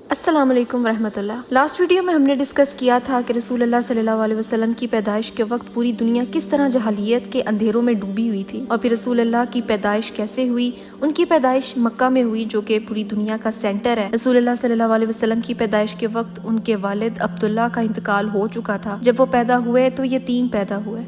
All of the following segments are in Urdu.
السلام علیکم ورحمۃ اللہ۔ لاسٹ ویڈیو میں ہم نے ڈسکس کیا تھا کہ رسول اللہ صلی اللہ علیہ وسلم کی پیدائش کے وقت پوری دنیا کس طرح جہالیت کے اندھیروں میں ڈوبی ہوئی تھی، اور پھر رسول اللہ کی پیدائش کیسے ہوئی۔ ان کی پیدائش مکہ میں ہوئی جو کہ پوری دنیا کا سینٹر ہے۔ رسول اللہ صلی اللہ علیہ وسلم کی پیدائش کے وقت ان کے والد عبداللہ کا انتقال ہو چکا تھا۔ جب وہ پیدا ہوئے تو یتیم پیدا ہوئے۔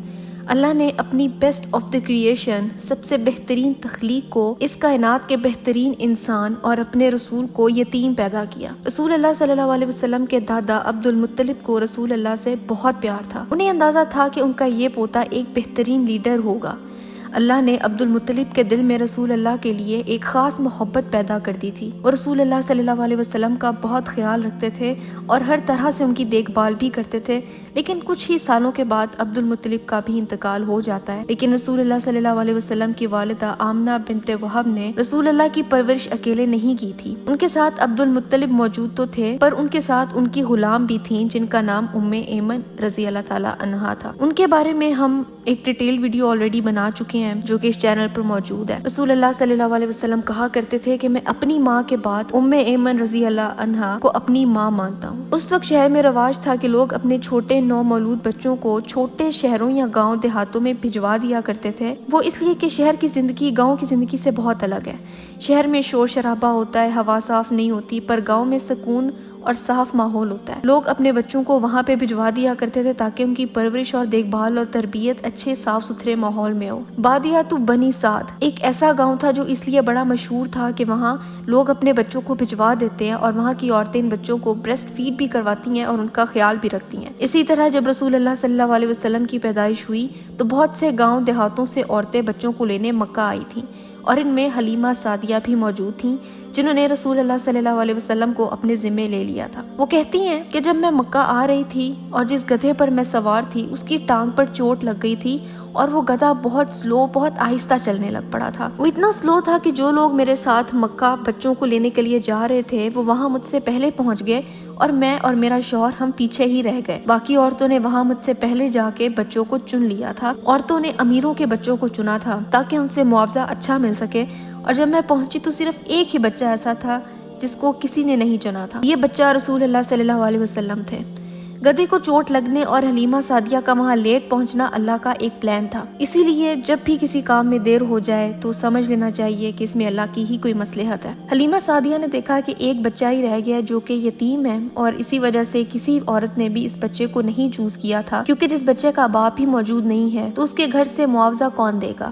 اللہ نے اپنی بیسٹ آف دی کریشن، سب سے بہترین تخلیق کو، اس کائنات کے بہترین انسان اور اپنے رسول کو یتیم پیدا کیا۔ رسول اللہ صلی اللہ علیہ وسلم کے دادا عبد المطلب کو رسول اللہ سے بہت پیار تھا۔ انہیں اندازہ تھا کہ ان کا یہ پوتا ایک بہترین لیڈر ہوگا۔ اللہ نے عبد المطلب کے دل میں رسول اللہ کے لیے ایک خاص محبت پیدا کر دی تھی۔ وہ رسول اللہ صلی اللہ علیہ وسلم کا بہت خیال رکھتے تھے اور ہر طرح سے ان کی دیکھ بھال بھی کرتے تھے۔ لیکن کچھ ہی سالوں کے بعد عبد المطلب کا بھی انتقال ہو جاتا ہے۔ لیکن رسول اللہ صلی اللہ علیہ وسلم کی والدہ آمنہ بنت وہب نے رسول اللہ کی پرورش اکیلے نہیں کی تھی۔ ان کے ساتھ عبد المطلب موجود تو تھے، پر ان کے ساتھ ان کی غلام بھی تھیں جن کا نام ایمن رضی اللہ تعالیٰ عنہا تھا۔ ان کے بارے میں ہم ایک ڈیٹیل ویڈیو آلریڈی بنا چکے ہیں جو کہ اس چینل پر موجود ہے۔ رسول اللہ صلی اللہ علیہ وسلم کہا کرتے تھے کہ میں اپنی ماں کے بعد ایمن رضی اللہ عنہا کو اپنی ماں مانتا ہوں۔ اس وقت شہر میں رواج تھا کہ لوگ اپنے چھوٹے نو مولود بچوں کو چھوٹے شہروں یا گاؤں دیہاتوں میں بھجوا دیا کرتے تھے۔ وہ اس لیے کہ شہر کی زندگی گاؤں کی زندگی سے بہت الگ ہے۔ شہر میں شور شرابہ ہوتا ہے، ہوا صاف نہیں ہوتی، پر گاؤں میں سکون اور صاف ماحول ہوتا ہے۔ لوگ اپنے بچوں کو وہاں پہ بھجوا دیا کرتے تھے تاکہ ان کی پرورش اور دیکھ بھال اور تربیت اچھے صاف ستھرے ماحول میں ہو۔ بادیہ بنی سعد ایک ایسا گاؤں تھا جو اس لیے بڑا مشہور تھا کہ وہاں لوگ اپنے بچوں کو بھجوا دیتے ہیں اور وہاں کی عورتیں ان بچوں کو بریسٹ فیڈ بھی کرواتی ہیں اور ان کا خیال بھی رکھتی ہیں۔ اسی طرح جب رسول اللہ صلی اللہ علیہ وسلم کی پیدائش ہوئی تو بہت سے گاؤں دیہاتوں سے عورتیں بچوں کو لینے مکہ آئی تھیں، اور ان میں حلیمہ سعدیہ بھی موجود تھیں جنہوں نے رسول اللہ صلی اللہ علیہ وسلم کو اپنے ذمے لے لیا تھا۔ وہ کہتی ہیں کہ جب میں مکہ آ رہی تھی اور جس گدھے پر میں سوار تھی اس کی ٹانگ پر چوٹ لگ گئی تھی اور وہ گدھا بہت سلو، بہت آہستہ چلنے لگ پڑا تھا۔ وہ اتنا سلو تھا کہ جو لوگ میرے ساتھ مکہ بچوں کو لینے کے لیے جا رہے تھے وہ وہاں مجھ سے پہلے پہنچ گئے اور میں اور میرا شوہر ہم پیچھے ہی رہ گئے۔ باقی عورتوں نے وہاں مجھ سے پہلے جا کے بچوں کو چن لیا تھا۔ عورتوں نے امیروں کے بچوں کو چنا تھا تاکہ ان سے معاوضہ اچھا مل سکے، اور جب میں پہنچی تو صرف ایک ہی بچہ ایسا تھا جس کو کسی نے نہیں چنا تھا۔ یہ بچہ رسول اللہ صلی اللہ علیہ وسلم تھے۔ گدھے کو چوٹ لگنے اور حلیمہ سعدیہ کا وہاں لیٹ پہنچنا اللہ کا ایک پلان تھا۔ اسی لیے جب بھی کسی کام میں دیر ہو جائے تو سمجھ لینا چاہیے کہ اس میں اللہ کی ہی کوئی مصلحت ہے۔ حلیمہ سعدیہ نے دیکھا کہ ایک بچہ ہی رہ گیا جو کہ یتیم ہے، اور اسی وجہ سے کسی عورت نے بھی اس بچے کو نہیں چوز کیا تھا، کیونکہ جس بچے کا باپ ہی موجود نہیں ہے تو اس کے گھر سے معاوضہ کون دے گا۔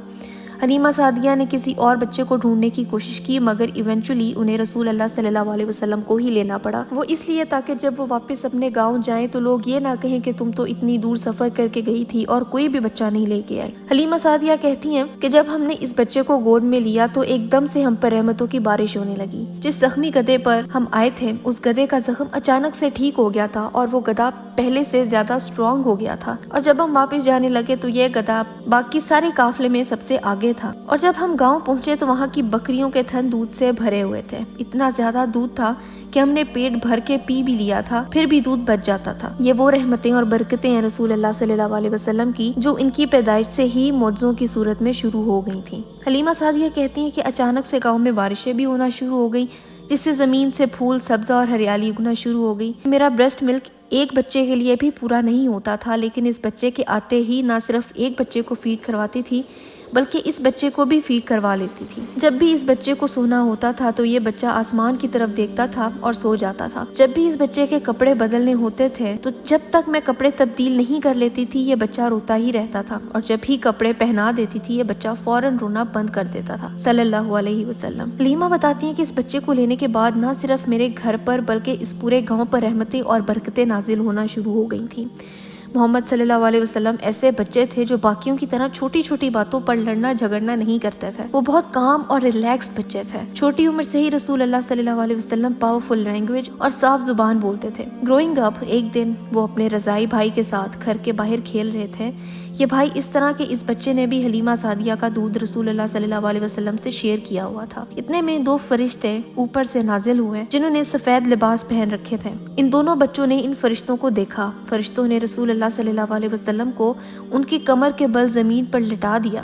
حلیمہ سعدیہ نے کسی اور بچے کو ڈھونڈنے کی کوشش کی، مگر ایونچولی انہیں رسول اللہ صلی اللہ علیہ وسلم کو ہی لینا پڑا۔ وہ اس لیے تاکہ جب وہ واپس اپنے گاؤں جائیں تو لوگ یہ نہ کہیں کہ تم تو اتنی دور سفر کر کے گئی تھی اور کوئی بھی بچہ نہیں لے کے آئی۔ حلیمہ سعدیہ کہتی ہیں کہ جب ہم نے اس بچے کو گود میں لیا تو ایک دم سے ہم پر رحمتوں کی بارش ہونے لگی۔ جس زخمی گدھے پر ہم آئے تھے اس گدھے کا زخم اچانک سے ٹھیک ہو گیا تھا اور وہ گدھا پہلے سے زیادہ اسٹرانگ ہو گیا تھا، اور جب ہم واپس جانے لگے تو یہ گدھا باقی سارے قافلے میں سب سے آگے تھا، اور جب ہم گاؤں پہنچے تو وہاں کی بکریوں کے تھن دودھ سے بھرے ہوئے تھے۔ اتنا زیادہ دودھ تھا کہ ہم نے پیٹ بھر کے پی بھی لیا تھا، پھر بھی دودھ بچ جاتا تھا۔ یہ وہ رحمتیں اور برکتیں ہیں رسول اللہ صلی اللہ علیہ وسلم کی جو ان کی پیدائش سے ہی معجزوں کی صورت میں شروع ہو گئی تھیں۔ حلیمہ سعدیہ کہتی ہیں کہ اچانک سے گاؤں میں بارشیں بھی ہونا شروع ہو گئی، جس سے زمین سے پھول سبزہ اور ہریالی اگنا شروع ہو گئی۔ میرا بریسٹ ملک ایک بچے کے لیے بھی پورا نہیں ہوتا تھا، لیکن اس بچے کے آتے ہی نہ صرف ایک بچے کو فیڈ کرواتی تھی بلکہ اس بچے کو بھی فیڈ کروا لیتی تھی۔ جب بھی اس بچے کو سونا ہوتا تھا تو یہ بچہ آسمان کی طرف دیکھتا تھا اور سو جاتا تھا۔ جب بھی اس بچے کے کپڑے بدلنے ہوتے تھے تو جب تک میں کپڑے تبدیل نہیں کر لیتی تھی یہ بچہ روتا ہی رہتا تھا، اور جب ہی کپڑے پہنا دیتی تھی یہ بچہ فوراً رونا بند کر دیتا تھا صلی اللہ علیہ وسلم۔ حلیمہ بتاتی ہیں کہ اس بچے کو لینے کے بعد نہ صرف میرے گھر پر بلکہ اس پورے گاؤں پر رحمتیں اور برکتیں نازل ہونا شروع ہو گئی تھیں۔ محمد صلی اللہ علیہ وسلم ایسے بچے تھے جو باقیوں کی طرح چھوٹی چھوٹی باتوں پر لڑنا جھگڑنا نہیں کرتے تھے۔ وہ بہت کام اور ریلیکس بچے تھے۔ چھوٹی عمر سے ہی رسول اللہ صلی اللہ علیہ وسلم پاورفل لینگویج اور صاف زبان بولتے تھے۔ گروئنگ اپ ایک دن وہ اپنے رضائی بھائی کے ساتھ گھر کے باہر کھیل رہے تھے۔ یہ بھائی اس طرح کہ اس بچے نے بھی حلیمہ سعدیہ کا دودھ رسول اللہ صلی اللہ علیہ وسلم سے شیئر کیا ہوا تھا۔ اتنے میں دو فرشتے اوپر سے نازل ہوئے جنہوں نے سفید لباس پہن رکھے تھے۔ ان دونوں بچوں نے ان فرشتوں کو دیکھا۔ فرشتوں نے رسول اللہ صلی اللہ علیہ وسلم کو ان کی کمر کے بل زمین پر لٹا دیا۔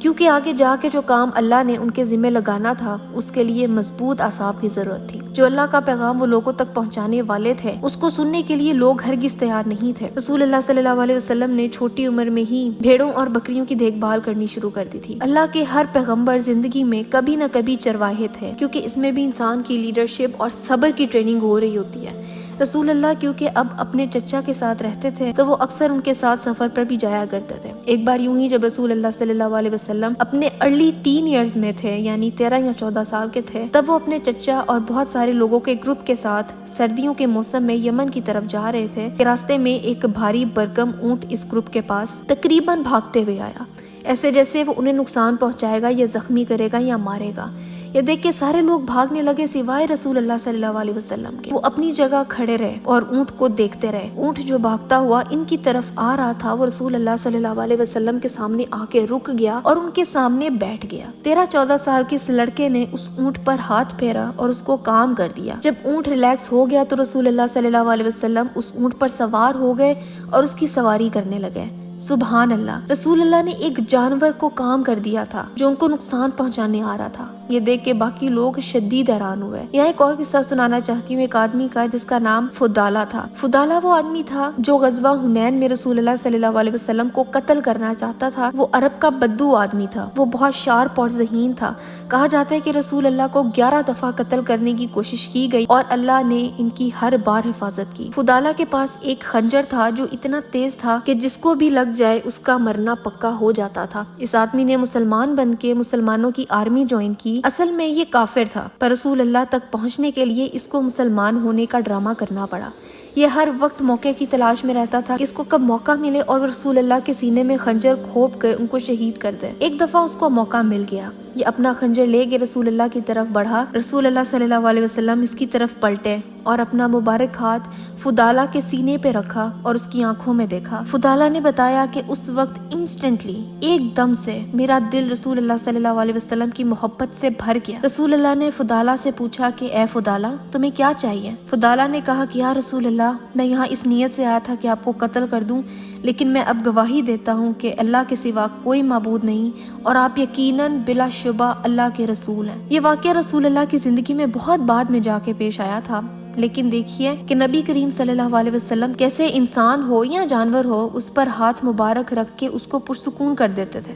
کیونکہ آگے جا کے جو کام اللہ نے ان کے ذمہ لگانا تھا اس کے لیے مضبوط اعصاب کی ضرورت تھی۔ جو اللہ کا پیغام وہ لوگوں تک پہنچانے والے تھے اس کو سننے کے لیے لوگ ہرگز تیار نہیں تھے۔ رسول اللہ صلی اللہ علیہ وسلم نے چھوٹی عمر میں ہی بھیڑوں اور بکریوں کی دیکھ بھال کرنی شروع کر دی تھی۔ اللہ کے ہر پیغمبر زندگی میں کبھی نہ کبھی چرواہے تھے، کیونکہ اس میں بھی انسان کی لیڈرشپ اور صبر کی ٹریننگ ہو رہی ہوتی ہے۔ رسول اللہ کیونکہ اب اپنے چچا کے ساتھ رہتے تھے تو وہ اکثر ان کے ساتھ سفر پر بھی جایا کرتے تھے۔ ایک بار یوں ہی جب رسول اللہ صلی اللہ علیہ وسلم اپنے ارلی ٹین ایئرز میں تھے، یعنی 13 یا 14 سال کے تھے، تب وہ اپنے چچا اور بہت سارے لوگوں کے گروپ کے ساتھ سردیوں کے موسم میں یمن کی طرف جا رہے تھے کہ راستے میں ایک بھاری برگم اونٹ اس گروپ کے پاس تقریباً بھاگتے ہوئے آیا، ایسے جیسے وہ انہیں نقصان پہنچائے گا یا زخمی کرے گا یا مارے گا۔ یہ دیکھ کے سارے لوگ بھاگنے لگے سوائے رسول اللہ صلی اللہ علیہ وسلم کے۔ وہ اپنی جگہ کھڑے رہے اور اونٹ کو دیکھتے رہے۔ اونٹ جو بھاگتا ہوا ان کی طرف آ رہا تھا وہ رسول اللہ صلی اللہ علیہ وسلم کے سامنے آ کے رک گیا اور ان کے سامنے بیٹھ گیا۔ 13-14 سال کے اس لڑکے نے اس اونٹ پر ہاتھ پھیرا اور اس کو کام کر دیا۔ جب اونٹ ریلیکس ہو گیا تو رسول اللہ صلی اللہ علیہ وسلم اس اونٹ پر سوار ہو گئے اور اس کی سواری کرنے لگے۔ سبحان اللہ، رسول اللہ نے ایک جانور کو کام کر دیا تھا جو ان کو نقصان پہنچانے آ رہا تھا۔ یہ دیکھ کے باقی لوگ شدید حیران ہوئے۔ یہاں ایک اور قصہ سنانا چاہتی ہوں ایک آدمی کا جس کا نام فضالہ تھا۔ فضالہ وہ آدمی تھا جو غزوہ حنین میں رسول اللہ صلی اللہ علیہ وسلم کو قتل کرنا چاہتا تھا۔ وہ عرب کا بدو آدمی تھا، وہ بہت شارپ اور ذہین تھا۔ کہا جاتا ہے کہ رسول اللہ کو 11 دفعہ قتل کرنے کی کوشش کی گئی اور اللہ نے ان کی ہر بار حفاظت کی۔ فضالہ کے پاس ایک خنجر تھا جو اتنا تیز تھا کہ جس کو بھی لگ جائے اس کا مرنا پکا ہو جاتا تھا۔ اس آدمی نے مسلمان بن کے مسلمانوں کی آرمی جوائن کی۔ اصل میں یہ کافر تھا، پر رسول اللہ تک پہنچنے کے لیے اس کو مسلمان ہونے کا ڈرامہ کرنا پڑا۔ یہ ہر وقت موقع کی تلاش میں رہتا تھا کہ اس کو کب موقع ملے اور رسول اللہ کے سینے میں خنجر کھوپ کے ان کو شہید کر دے۔ ایک دفعہ اس کو موقع مل گیا، یہ اپنا خنجر لے کے رسول اللہ کی طرف بڑھا۔ رسول اللہ صلی اللہ علیہ وسلم اس کی طرف پلٹے اور اپنا مبارک ہاتھ فضالہ کے سینے پہ رکھا اور اس کی آنکھوں میں دیکھا۔ فضالہ نے بتایا کہ اس وقت انسٹنٹلی ایک دم سے میرا دل رسول اللہ صلی اللہ علیہ وسلم کی محبت سے بھر گیا۔ رسول اللہ نے فضالہ سے پوچھا کہ اے فضالہ تمہیں کیا چاہیے؟ فضالہ نے کہا کہ یا رسول اللہ میں یہاں اس نیت سے آیا تھا کہ آپ کو قتل کر دوں، لیکن میں اب گواہی دیتا ہوں کہ اللہ کے سوا کوئی معبود نہیں اور آپ یقیناً بلا شبہ اللہ کے رسول ہیں۔ یہ واقعہ رسول اللہ کی زندگی میں بہت بعد میں جا کے پیش آیا تھا، لیکن دیکھیے کہ نبی کریم صلی اللہ علیہ وسلم کیسے انسان ہو یا جانور ہو اس پر ہاتھ مبارک رکھ کے اس کو پرسکون کر دیتے تھے۔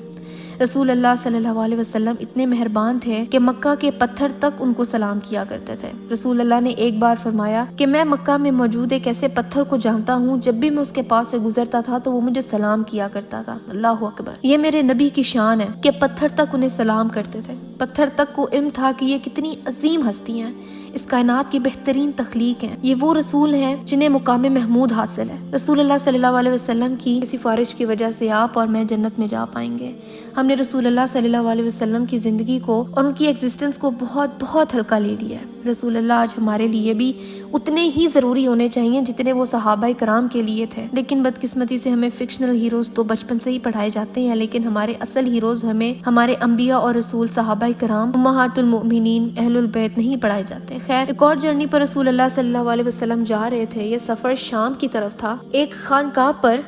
رسول اللہ صلی اللہ علیہ وسلم اتنے مہربان تھے کہ مکہ کے پتھر تک ان کو سلام کیا کرتے تھے۔ رسول اللہ نے ایک بار فرمایا کہ میں مکہ میں موجود ایک ایسے پتھر کو جانتا ہوں، جب بھی میں اس کے پاس سے گزرتا تھا تو وہ مجھے سلام کیا کرتا تھا۔ اللہ اکبر، یہ میرے نبی کی شان ہے کہ پتھر تک انہیں سلام کرتے تھے۔ پتھر تک کو علم تھا کہ یہ کتنی عظیم ہستی ہیں، اس کائنات کی بہترین تخلیق ہیں، یہ وہ رسول ہیں جنہیں مقام محمود حاصل ہے۔ رسول اللہ صلی اللہ علیہ وسلم کی سفارش کی وجہ سے آپ اور میں جنت میں جا پائیں گے۔ ہم نے رسول اللہ صلی اللہ علیہ وسلم کی زندگی کو اور ان کی ایگزسٹنس کو بہت بہت ہلکا لے لیا ہے۔ رسول اللہ آج ہمارے لیے بھی اتنے ہی ضروری ہونے چاہیے جتنے وہ صحابہ کرام کے لیے تھے، لیکن بدقسمتی سے ہمیں فکشنل ہیروز تو بچپن سے ہی پڑھائے جاتے ہیں، لیکن ہمارے اصل ہیروز ہمیں ہمارے انبیاء اور رسول صحابہ کرام امہات المؤمنین اہل البیت نہیں پڑھائے جاتے۔ خیر، ایک اور جرنی پر رسول اللہ صلی اللہ علیہ وسلم جا رہے تھے۔ یہ سفر شام کی طرف تھا۔ ایک خانقاہ پر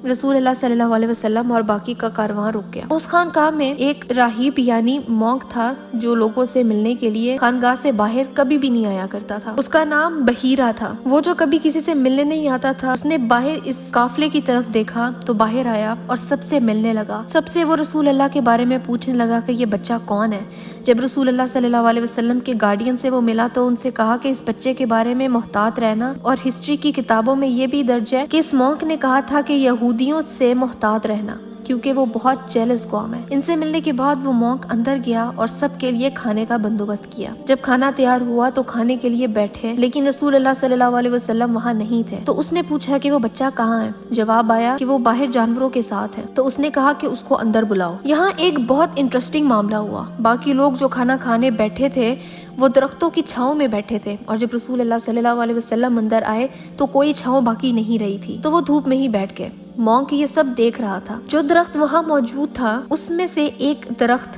رسول اللہ صلی اللہ علیہ وسلم اور باقی کا کارواں رک گیا۔ اس خانقاہ میں ایک راہب یعنی مونک تھا جو لوگوں سے ملنے کے لیے خانقاہ سے باہر کبھی بھی نہیں آیا کرتا تھا۔ اس کا نام بحیرہ تھا۔ وہ جو کبھی کسی سے ملنے نہیں آتا تھا، اس نے باہر اس قافلے کی طرف دیکھا تو باہر آیا اور سب سے ملنے لگا۔ سب سے وہ رسول اللہ کے بارے میں پوچھنے لگا کہ یہ بچہ کون ہے۔ جب رسول اللہ صلی اللہ علیہ وسلم کے گارڈین سے وہ ملا تو ان سے کہا کہ اس بچے کے بارے میں محتاط رہنا، اور ہسٹری کی کتابوں میں یہ بھی درج ہے کہ اس مونک نے کہا تھا کہ یہودیوں سے محتاط رہنا کیونکہ وہ بہت جیلس قوم ہے۔ ان سے ملنے کے بعد وہ مونک اندر گیا اور سب کے لیے کھانے کا بندوبست کیا۔ جب کھانا تیار ہوا تو کھانے کے لیے بیٹھے، لیکن رسول اللہ صلی اللہ علیہ وسلم وہاں نہیں تھے۔ تو اس نے پوچھا کہ وہ بچہ کہاں ہے؟ جواب آیا کہ وہ باہر جانوروں کے ساتھ ہے۔ تو اس نے کہا کہ اس کو اندر بلاؤ۔ یہاں ایک بہت انٹرسٹنگ معاملہ ہوا۔ باقی لوگ جو کھانا کھانے بیٹھے تھے وہ درختوں کی چھاؤں میں بیٹھے تھے، اور جب رسول اللہ صلی اللہ علیہ وسلم اندر آئے تو کوئی چھاؤں باقی نہیں رہی تھی، تو وہ دھوپ میں ہی بیٹھ گئے۔ مونک یہ سب دیکھ رہا تھا۔ جو درخت وہاں موجود تھا اس میں سے ایک درخت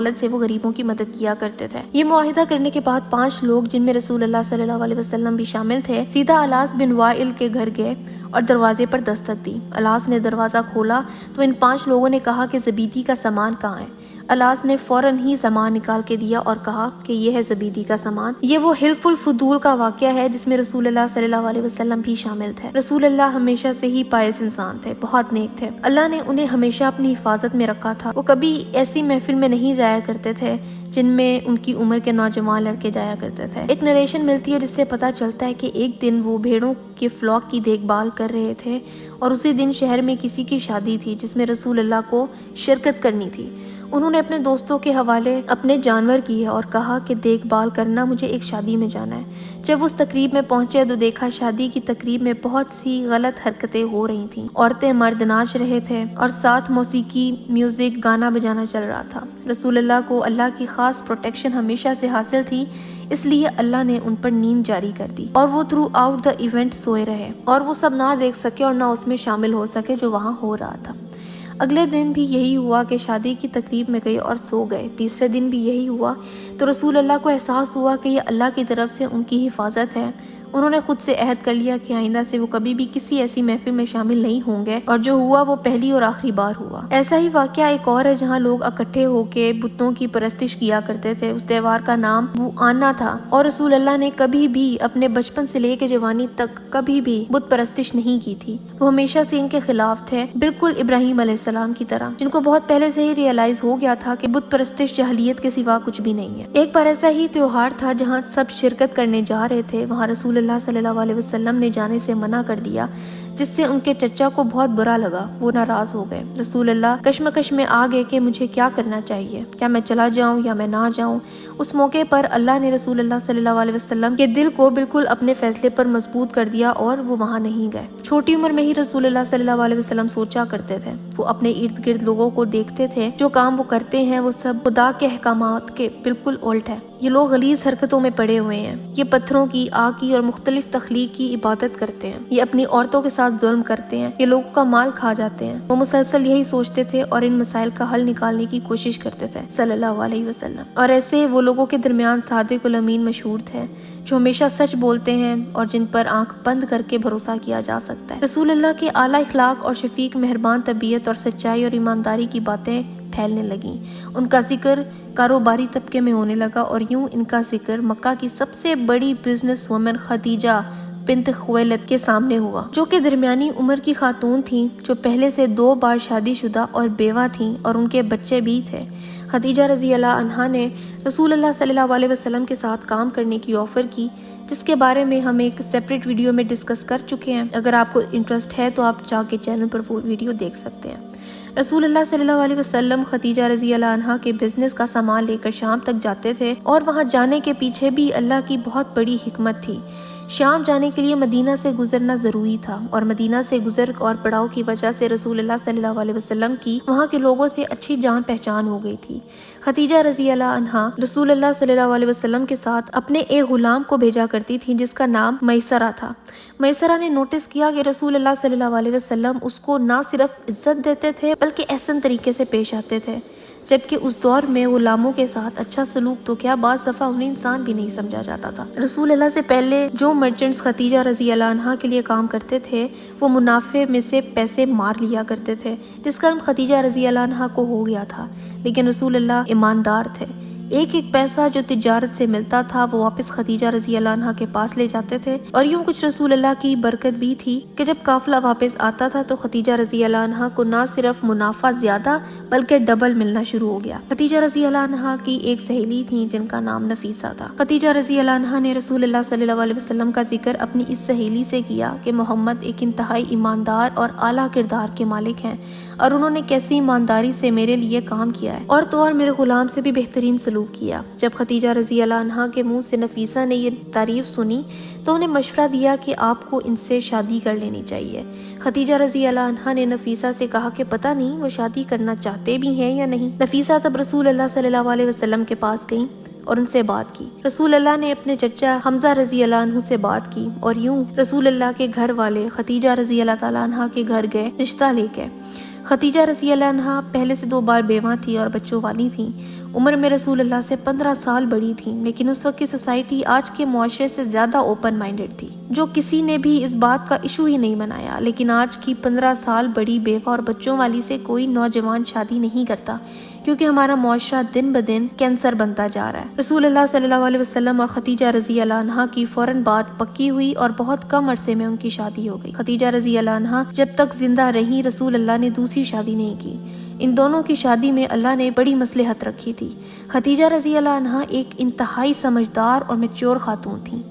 دولت سے وہ غریبوں کی مدد کیا کرتے تھے۔ یہ معاہدہ کرنے کے بعد 5 لوگ جن میں رسول اللہ صلی اللہ علیہ وسلم بھی شامل تھے سیدھا الاس بن وائل کے گھر گئے اور دروازے پر دستک دی۔ الاس نے دروازہ کھولا تو ان 5 لوگوں نے کہا کہ زبیدی کا سامان کہاں ہے؟ الاس نے فوراً ہی سامان نکال کے دیا اور کہا کہ یہ ہے زبیدی کا سامان۔ یہ وہ حلف الفضول کا واقعہ ہے جس میں رسول اللہ صلی اللہ علیہ وسلم بھی شامل تھے۔ رسول اللہ ہمیشہ سے ہی پائس انسان تھے، بہت نیک تھے۔ اللہ نے انہیں ہمیشہ اپنی حفاظت میں رکھا تھا۔ وہ کبھی ایسی محفل میں نہیں جایا کرتے تھے جن میں ان کی عمر کے نوجوان لڑکے جایا کرتے تھے۔ ایک نریشن ملتی ہے جس سے پتہ چلتا ہے کہ ایک دن وہ بھیڑوں کے فلاک کی دیکھ بھال کر رہے تھے اور اسی دن شہر میں کسی کی شادی تھی جس میں رسول اللہ کو شرکت کرنی تھی۔ انہوں نے اپنے دوستوں کے حوالے اپنے جانور کیے اور کہا کہ دیکھ بھال کرنا، مجھے ایک شادی میں جانا ہے۔ جب اس تقریب میں پہنچے تو دیکھا شادی کی تقریب میں بہت سی غلط حرکتیں ہو رہی تھیں۔ عورتیں مرد ناچ رہے تھے اور ساتھ موسیقی، میوزک، گانا بجانا چل رہا تھا۔ رسول اللہ کو اللہ کی خاص پروٹیکشن ہمیشہ سے حاصل تھی، اس لیے اللہ نے ان پر نیند جاری کر دی اور وہ تھرو آؤٹ دا ایونٹ سوئے رہے اور وہ سب نہ دیکھ سکے اور نہ اس میں شامل ہو سکے جو وہاں ہو رہا تھا۔ اگلے دن بھی یہی ہوا کہ شادی کی تقریب میں گئے اور سو گئے۔ تیسرے دن بھی یہی ہوا تو رسول اللہ کو احساس ہوا کہ یہ اللہ کی طرف سے ان کی حفاظت ہے۔ انہوں نے خود سے عہد کر لیا کہ آئندہ سے وہ کبھی بھی کسی ایسی محفل میں شامل نہیں ہوں گے، اور جو ہوا وہ پہلی اور آخری بار ہوا۔ ایسا ہی واقعہ ایک اور ہے جہاں لوگ اکٹھے ہو کے بتوں کی پرستش کیا کرتے تھے۔ اس تہوار کا نام بوآنا تھا اور رسول اللہ نے کبھی بھی اپنے بچپن سے لے کے جوانی تک کبھی بھی بت پرستش نہیں کی تھی۔ وہ ہمیشہ سے ان کے خلاف تھے، بالکل ابراہیم علیہ السلام کی طرح، جن کو بہت پہلے سے ہی ریئلائز ہو گیا تھا کہ بت پرستش جاہلیت کے سوا کچھ بھی نہیں ہے۔ ایک بار ایسا ہی تہوار تھا جہاں سب شرکت کرنے جا رہے تھے، وہاں رسول اللہ صلی اللہ علیہ وسلم نے جانے سے منع کر دیا، جس سے ان کے چچا کو بہت برا لگا، وہ ناراض ہو گئے۔ رسول اللہ کشمکش میں آ گئے کہ مجھے کیا کرنا چاہیے، کیا میں چلا جاؤں یا میں نہ جاؤں۔ اس موقع پر اللہ نے رسول اللہ صلی اللہ علیہ وسلم کے دل کو بالکل اپنے فیصلے پر مضبوط کر دیا اور وہ وہاں نہیں گئے۔ چھوٹی عمر میں ہی رسول اللہ صلی اللہ علیہ وسلم سوچا کرتے تھے، وہ اپنے ارد گرد لوگوں کو دیکھتے تھے، جو کام وہ کرتے ہیں وہ سب خدا کے احکامات کے بالکل الٹ ہے۔ یہ لوگ غلیظ حرکتوں میں پڑے ہوئے ہیں، یہ پتھروں کی، آگ کی اور مختلف تخلیق کی عبادت کرتے ہیں، یہ اپنی عورتوں کے ساتھ ظلم کرتے ہیں، یہ لوگوں کا مال کھا جاتے ہیں۔ وہ مسلسل یہی سوچتے تھے اور ان مسائل کا حل نکالنے کی کوشش کرتے تھے صلی اللہ علیہ وسلم۔ اور ایسے وہ لوگوں کے درمیان صادق الامین مشہور تھے، جو ہمیشہ سچ بولتے ہیں اور جن پر آنکھ بند کر کے بھروسہ کیا جا سکتا ہے۔ رسول اللہ کے اعلیٰ اخلاق اور شفیق مہربان طبیعت اور سچائی اور ایمانداری کی باتیں پھیلنے لگیں۔ ان کا ذکر کاروباری طبقے میں ہونے لگا اور یوں ان کا ذکر مکہ کی سب سے بڑی بزنس وومن خدیجہ بنت خویلد کے سامنے ہوا، جو کہ درمیانی عمر کی خاتون تھیں، جو پہلے سے 2 بار شادی شدہ اور بیوہ تھیں اور ان کے بچے بھی تھے۔ خدیجہ رضی اللہ عنہا نے رسول اللہ صلی اللہ علیہ وسلم کے ساتھ کام کرنے کی آفر کی، جس کے بارے میں ہم ایک سیپریٹ ویڈیو میں ڈسکس کر چکے ہیں۔ اگر آپ کو انٹرسٹ ہے تو آپ جا کے چینل پر وہ ویڈیو دیکھ سکتے ہیں۔ رسول اللہ صلی اللہ علیہ وسلم خدیجہ رضی اللہ عنہا کے بزنس کا سامان لے کر شام تک جاتے تھے، اور وہاں جانے کے پیچھے بھی اللہ کی بہت بڑی حکمت تھی۔ شام جانے کے لیے مدینہ سے گزرنا ضروری تھا، اور مدینہ سے گزر اور پڑاؤ کی وجہ سے رسول اللہ صلی اللہ علیہ وسلم کی وہاں کے لوگوں سے اچھی جان پہچان ہو گئی تھی۔ خدیجہ رضی اللہ عنہا رسول اللہ صلی اللہ علیہ وسلم کے ساتھ اپنے ایک غلام کو بھیجا کرتی تھی جس کا نام میسرہ تھا۔ میسرہ نے نوٹس کیا کہ رسول اللہ صلی اللہ علیہ وسلم اس کو نہ صرف عزت دیتے تھے بلکہ احسن طریقے سے پیش آتے تھے، جبکہ اس دور میں غلاموں کے ساتھ اچھا سلوک تو کیا بعض دفعہ انہیں انسان بھی نہیں سمجھا جاتا تھا۔ رسول اللہ سے پہلے جو مرچنٹس خدیجہ رضی اللہ عنہا کے لیے کام کرتے تھے وہ منافع میں سے پیسے مار لیا کرتے تھے، جس کا علم خدیجہ رضی اللہ عنہا کو ہو گیا تھا، لیکن رسول اللہ ایماندار تھے۔ ایک ایک پیسہ جو تجارت سے ملتا تھا وہ واپس خدیجہ رضی اللہ عنہا کے پاس لے جاتے تھے، اور یوں کچھ رسول اللہ کی برکت بھی تھی کہ جب قافلہ واپس آتا تھا تو خدیجہ رضی اللہ عنہا کو نہ صرف منافع زیادہ بلکہ ڈبل ملنا شروع ہو گیا۔ خدیجہ رضی اللہ عنہا کی ایک سہیلی تھی جن کا نام نفیسہ تھا۔ خدیجہ رضی اللہ عنہا نے رسول اللہ صلی اللہ علیہ وسلم کا ذکر اپنی اس سہیلی سے کیا کہ محمد ایک انتہائی ایماندار اور اعلیٰ کردار کے مالک ہیں، اور انہوں نے کیسی ایمانداری سے میرے لیے کام کیا ہے، اور تو اور میرے غلام سے بھی بہترین سلوک کیا۔ جب خدیجہ رضی اللہ عنہا کے منہ سے نفیسہ نے یہ تعریف سنی تو انہیں مشورہ دیا کہ آپ کو ان سے شادی کر لینی چاہیے۔ خدیجہ رضی اللہ عنہا نے نفیسہ سے کہا کہ پتہ نہیں وہ شادی کرنا چاہتے بھی ہیں یا نہیں۔ نفیسہ تب رسول اللہ صلی اللہ علیہ وسلم کے پاس گئیں اور ان سے بات کی۔ رسول اللہ نے اپنے چچا حمزہ رضی اللہ عنہ سے بات کی، اور یوں رسول اللہ کے گھر والے خدیجہ رضی اللہ تعالیٰ عنہا کے گھر گئے رشتہ لے کے۔ خدیجہ رضی اللہ عنہا پہلے سے 2 بار بیوہ تھی اور بچوں والی تھیں۔ عمر میں رسول اللہ سے 15 سال بڑی تھیں، لیکن اس وقت کی سوسائٹی آج کے معاشرے سے زیادہ اوپن مائنڈڈ تھی، جو کسی نے بھی اس بات کا ایشو ہی نہیں بنایا۔ لیکن آج کی 15 سال بڑی بیوہ اور بچوں والی سے کوئی نوجوان شادی نہیں کرتا، کیونکہ ہمارا معاشرہ دن بدن کینسر بنتا جا رہا ہے۔ رسول اللہ صلی اللہ علیہ وسلم اور خدیجہ رضی اللہ عنہا کی فوراً بعد پکی ہوئی اور بہت کم عرصے میں ان کی شادی ہو گئی۔ خدیجہ رضی اللہ عنہا جب تک زندہ رہی رسول اللہ نے دوسری شادی نہیں کی۔ ان دونوں کی شادی میں اللہ نے بڑی مصلحت رکھی تھی۔ خدیجہ رضی اللہ عنہا ایک انتہائی سمجھدار اور میچور خاتون تھیں۔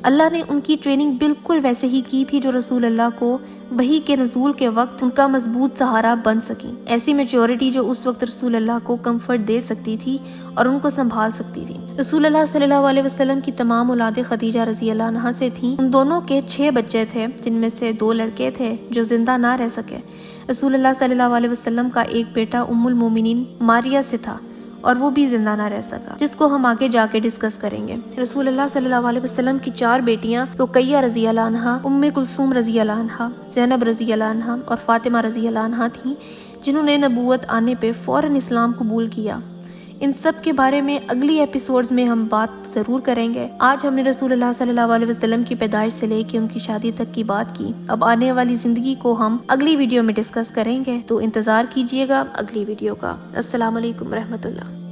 اللہ نے ان کی ٹریننگ بالکل ویسے ہی کی تھی جو رسول اللہ کو وحی کے نزول کے وقت ان کا مضبوط سہارا بن سکیں، ایسی میچورٹی جو اس وقت رسول اللہ کو کمفرٹ دے سکتی تھی اور ان کو سنبھال سکتی تھی۔ رسول اللہ صلی اللہ علیہ وسلم کی تمام اولادیں خدیجہ رضی اللہ عنہا سے تھیں۔ ان دونوں کے 6 بچے تھے، جن میں سے 2 لڑکے تھے جو زندہ نہ رہ سکے۔ رسول اللہ صلی اللہ علیہ وسلم کا ایک بیٹا ام المومنین ماریہ سے تھا اور وہ بھی زندہ نہ رہ سکا، جس کو ہم آگے جا کے ڈسکس کریں گے۔ رسول اللہ صلی اللہ علیہ وسلم کی 4 بیٹیاں رقیہ رضی اللہ عنہا، ام کلثوم رضی اللہ عنہا، زینب رضی اللہ عنہا اور فاطمہ رضی اللہ عنہا تھیں، جنہوں نے نبوت آنے پہ فوراً اسلام قبول کیا۔ ان سب کے بارے میں اگلی ایپیسوڈز میں ہم بات ضرور کریں گے۔ آج ہم نے رسول اللہ صلی اللہ علیہ وسلم کی پیدائش سے لے کے ان کی شادی تک کی بات کی۔ اب آنے والی زندگی کو ہم اگلی ویڈیو میں ڈسکس کریں گے، تو انتظار کیجیے گا اگلی ویڈیو کا۔ السلام علیکم رحمۃ اللہ۔